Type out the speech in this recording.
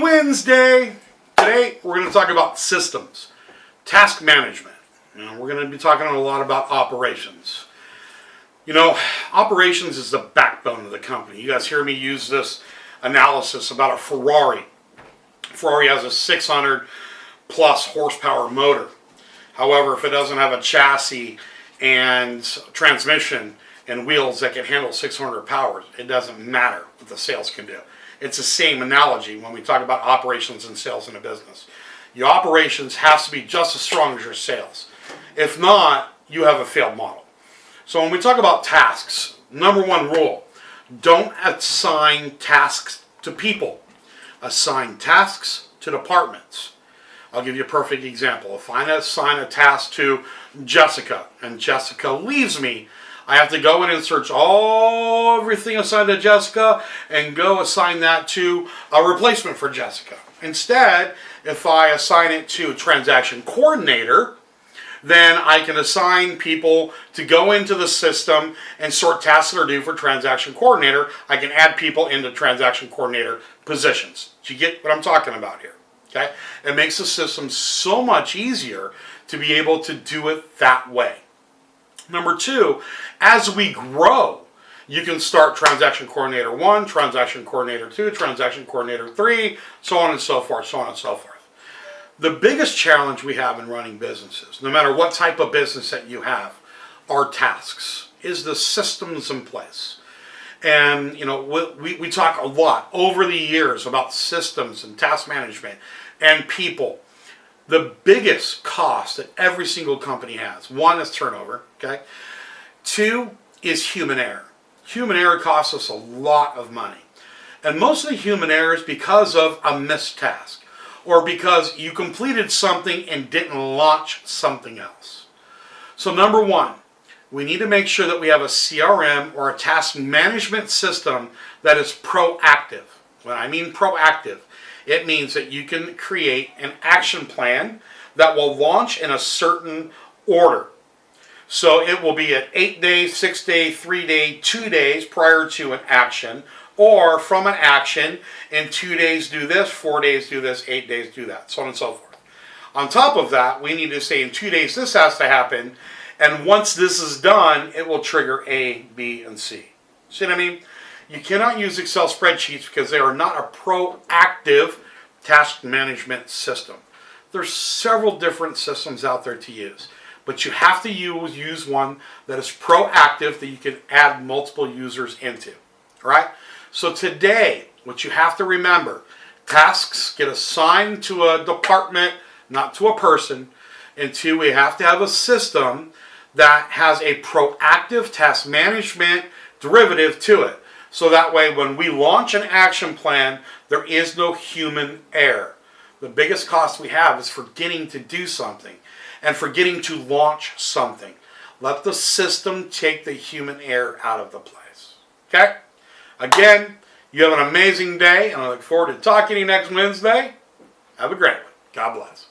Wednesday. Today we're going to talk about systems, task management. We're going to be talking a lot about operations. Operations is the backbone of the company. You guys hear me use this analysis about a Ferrari. Ferrari has a 600 plus horsepower motor. However, if it doesn't have a chassis and transmission and wheels that can handle 600 power, it doesn't matter what the sales can do. It's the same analogy when we talk about operations and sales in a business. Your operations has to be just as strong as your sales. If not, you have a failed model. So when we talk about tasks, number one rule, don't assign tasks to people. Assign tasks to departments. I'll give you a perfect example. If I assign a task to Jessica and Jessica leaves me, I have to go in and search everything assigned to Jessica and go assign that to a replacement for Jessica. Instead, if I assign it to a transaction coordinator, then I can assign people to go into the system and sort tasks that are due for transaction coordinator. I can add people into transaction coordinator positions. Do you get what I'm talking about here? Okay? It makes the system so much easier to be able to do it that way. Number two, as we grow, you can start transaction coordinator 1, transaction coordinator 2, transaction coordinator 3, so on and so forth, so on and so forth. The biggest challenge we have in running businesses, no matter what type of business that you have, are tasks, is the systems in place. And, we talk a lot over the years about systems and task management and people. The biggest cost that every single company has, one is turnover, okay? Two is human error. Human error costs us a lot of money. And most of the human error is because of a missed task or because you completed something and didn't launch something else. So number one, we need to make sure that we have a CRM or a task management system that is proactive. When I mean proactive, it means that you can create an action plan that will launch in a certain order. So it will be at 8 days, 6 days, 3 days, 2 days prior to an action, or from an action, in 2 days do this, 4 days do this, 8 days do that, so on and so forth. On top of that, we need to say in 2 days this has to happen, and once this is done, it will trigger A, B, and C. See what I mean? You cannot use Excel spreadsheets because they are not a proactive task management system. There's several different systems out there to use, but you have to use one that is proactive that you can add multiple users into. All right? So today, what you have to remember, tasks get assigned to a department, not to a person. And two, we have to have a system that has a proactive task management derivative to it. So that way, when we launch an action plan, there is no human error. The biggest cost we have is forgetting to do something and forgetting to launch something. Let the system take the human error out of the place. Okay? Again, you have an amazing day, and I look forward to talking to you next Wednesday. Have a great one. God bless.